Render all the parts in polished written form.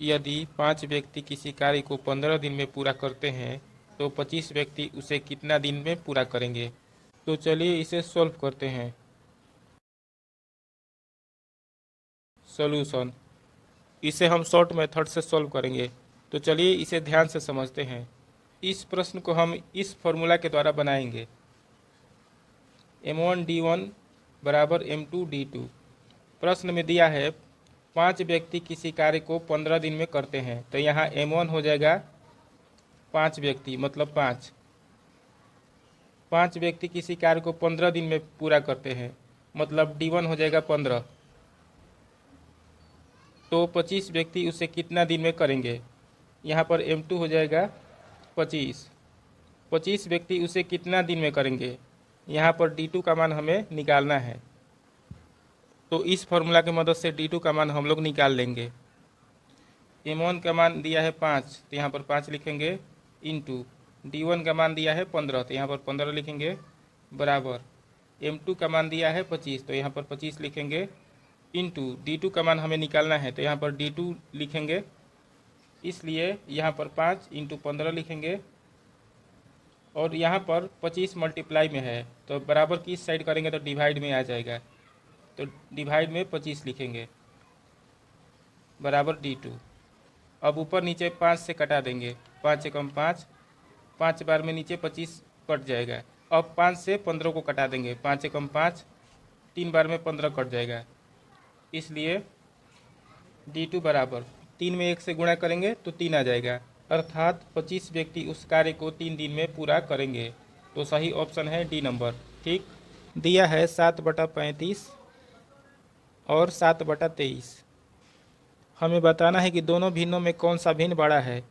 यदि 5 व्यक्ति किसी कार्य को 15 दिन में पूरा करते हैं तो 25 व्यक्ति उसे कितना दिन में पूरा करेंगे। तो चलिए इसे सॉल्व करते हैं। सॉल्यूशन, इसे हम शॉर्ट मेथड से सॉल्व करेंगे। तो चलिए इसे ध्यान से समझते हैं। इस प्रश्न को हम इस फॉर्मूला के द्वारा बनाएंगे, m1d1 बराबर m2d2। प्रश्न में दिया है 5 व्यक्ति किसी कार्य को 15 दिन में करते हैं, तो यहाँ m1 हो जाएगा 5 व्यक्ति मतलब 5 व्यक्ति किसी कार्य को 15 दिन में पूरा करते हैं मतलब d1 हो जाएगा 15। तो 25 व्यक्ति उसे कितना दिन में करेंगे। यहाँ पर m2 हो जाएगा 25 व्यक्ति उसे कितना दिन में करेंगे। यहाँ पर d2 का मान हमें निकालना है, तो इस फॉर्मूला की मदद से d2 का मान हम लोग निकाल लेंगे। m1 का मान दिया है 5, तो यहाँ पर 5 लिखेंगे, इंटू d1 का मान दिया है 15, तो यहाँ पर 15 लिखेंगे, बराबर m2 का मान दिया है 25, तो यहाँ पर 25 लिखेंगे, इंटू d2 का मान हमें निकालना है, तो यहाँ पर d2 लिखेंगे, इसलिए यहाँ पर 5 इंटू 15 लिखेंगे, और यहाँ पर 25 मल्टीप्लाई में है तो बराबर की इस साइड करेंगे तो डिवाइड में आ जाएगा, तो डिवाइड में 25 लिखेंगे, बराबर d2। अब ऊपर नीचे 5 से कटा देंगे, 5 एकम 5, 5 बार में नीचे 25 कट जाएगा। अब 5 से 15 को कटा देंगे, 5 एकम 5, 3 बार में 15 कट जाएगा, इसलिए d2 बराबर 3 में 1 से गुणा करेंगे तो 3 आ जाएगा, अर्थात 25 व्यक्ति उस कार्य को 3 दिन में पूरा करेंगे। तो सही ऑप्शन है डी नंबर। ठीक, दिया है 7/35 और 7/23। हमें बताना है कि दोनों भिन्नों में कौन सा भिन्न बड़ा है।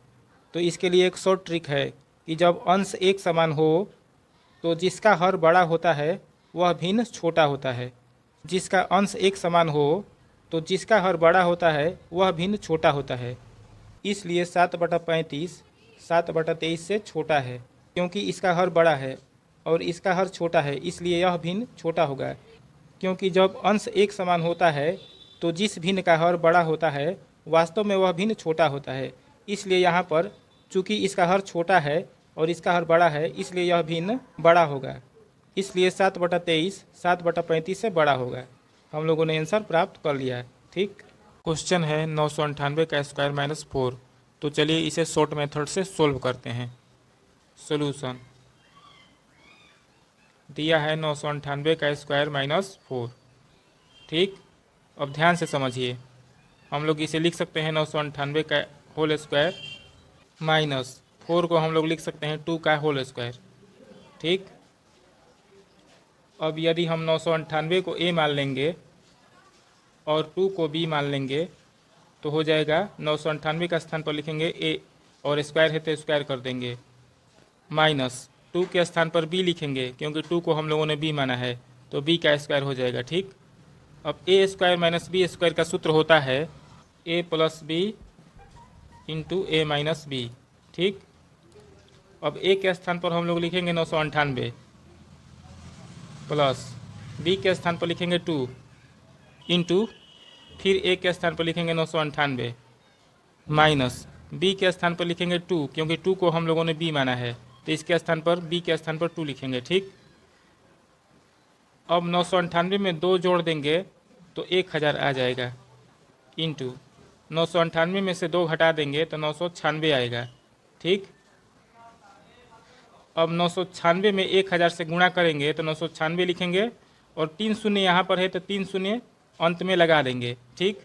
तो इसके लिए एक शॉर्ट ट्रिक है कि जब अंश एक समान हो तो जिसका हर बड़ा होता है वह भिन्न छोटा होता है। जिसका अंश एक समान हो तो जिसका हर बड़ा होता है वह भिन्न छोटा होता है। इसलिए 7/35 7/23 से छोटा है, क्योंकि इसका हर बड़ा है और इसका हर छोटा है, इसलिए यह भिन्न छोटा होगा। क्योंकि जब अंश एक समान होता है तो जिस भिन्न का हर बड़ा होता है वास्तव में वह भिन्न छोटा होता है, इसलिए यहाँ पर चूँकि इसका हर छोटा है और इसका हर बड़ा है इसलिए यह भिन्न बड़ा होगा, इसलिए 7/23 7/35 से बड़ा होगा। हम लोगों ने आंसर प्राप्त कर लिया है। ठीक, क्वेश्चन है 998 का स्क्वायर माइनस 4। तो चलिए इसे शॉर्ट मेथड से सोल्व करते हैं। सोल्यूशन, दिया है 998 का स्क्वायर माइनस 4। ठीक, अब ध्यान से समझिए, हम लोग इसे लिख सकते हैं 998 का होल स्क्वायर माइनस 4 को हम लोग लिख सकते हैं 2 का होल स्क्वायर। ठीक, अब यदि हम 998 को a मान लेंगे और 2 को b मान लेंगे तो हो जाएगा 998 का स्थान पर लिखेंगे a और स्क्वायर है तो स्क्वायर कर देंगे, माइनस 2 के स्थान पर b लिखेंगे क्योंकि 2 को हम लोगों ने b माना है तो b का स्क्वायर हो जाएगा। ठीक, अब a square minus b square का सूत्र होता है a plus b into a minus b। ठीक, अब a के स्थान पर हम लोग लिखेंगे 998 प्लस b के स्थान पर लिखेंगे 2 इंटू फिर a के स्थान पर लिखेंगे 998 माइनस b के स्थान पर लिखेंगे 2 क्योंकि 2 को हम लोगों ने b माना है तो इसके स्थान पर b के स्थान पर 2 लिखेंगे। ठीक, अब 998 में 2 जोड़ देंगे तो 1000 आ जाएगा, इंटू 998 में से 2 घटा देंगे तो 996 आएगा। ठीक, अब 996 में 1000 से गुणा करेंगे तो 996 लिखेंगे और 3 शून्य यहाँ पर है तो 3 शून्य अंत में लगा देंगे। ठीक,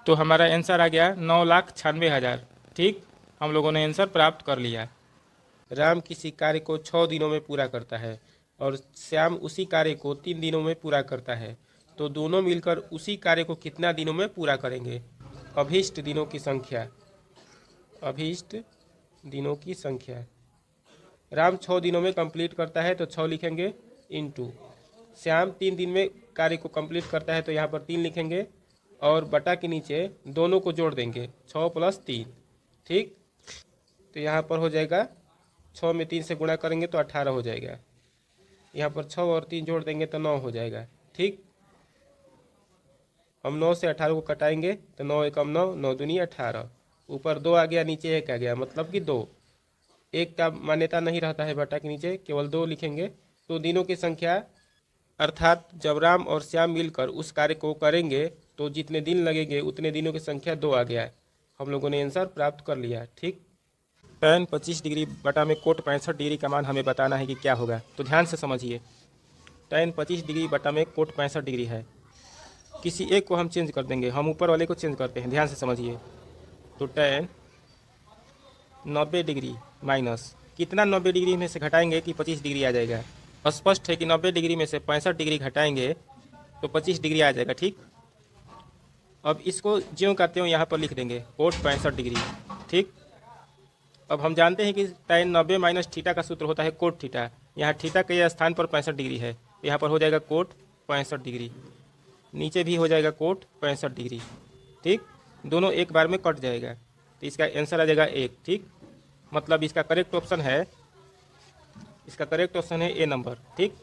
तो हमारा आंसर आ गया 9,96,000। ठीक, हम लोगों ने आंसर प्राप्त कर लिया। राम किसी कार्य को 6 दिनों में पूरा करता है और श्याम उसी कार्य को 3 दिनों में पूरा करता है, तो दोनों मिलकर उसी कार्य को कितना दिनों में पूरा करेंगे। अभीष्ट दिनों की संख्या, अभीष्ट दिनों की संख्या। राम 6 दिनों में कंप्लीट करता है तो 6 लिखेंगे, इंटू श्याम 3 दिन में कार्य को कंप्लीट करता है तो यहाँ पर 3 लिखेंगे और बटा के नीचे दोनों को जोड़ देंगे 6 + 3। ठीक, तो यहाँ पर हो जाएगा 6 में 3 से गुणा करेंगे तो 18 हो जाएगा, यहाँ पर 6 और 3 जोड़ देंगे तो 9 हो जाएगा। ठीक, हम 9 से 18 को कटाएंगे तो 9 एकम 9, 9 दूनी 18, ऊपर 2 आ गया, नीचे 1 आ गया, मतलब कि 2। 1 का मान्यता नहीं रहता है बटा के नीचे, केवल 2 लिखेंगे। तो दिनों की संख्या, अर्थात जब राम और श्याम मिलकर उस कार्य को करेंगे तो जितने दिन लगेंगे उतने दिनों की संख्या 2 आ गया है। हम लोगों ने आंसर प्राप्त कर लिया। ठीक। tan 25 डिग्री बटा में कोट 65 डिग्री का मान हमें बताना है कि क्या होगा, तो ध्यान से समझिए। tan 25 डिग्री बटा में कोट 65 डिग्री है। किसी एक को हम चेंज कर देंगे, हम ऊपर वाले को चेंज करते हैं, ध्यान से समझिए। तो tan 90 डिग्री माइनस कितना 90 डिग्री में से घटाएंगे कि 25 डिग्री आ जाएगा। स्पष्ट है कि 90 डिग्री में से 65 डिग्री घटाएंगे तो 25 डिग्री आ जाएगा। ठीक। अब इसको ज्यों का त्यों यहाँ पर लिख देंगे, कोट 65 डिग्री। ठीक। अब हम जानते हैं कि tan 90 माइनस थीटा का सूत्र होता है कोट थीटा। यहाँ थीटा के स्थान पर 65 डिग्री है, यहाँ पर हो जाएगा कोट 65 डिग्री, नीचे भी हो जाएगा कोट 65 डिग्री। ठीक। दोनों एक बार में कट जाएगा, तो इसका आंसर आ जाएगा 1। ठीक। मतलब इसका करेक्ट ऑप्शन है, इसका करेक्ट ऑप्शन है ए नंबर। ठीक।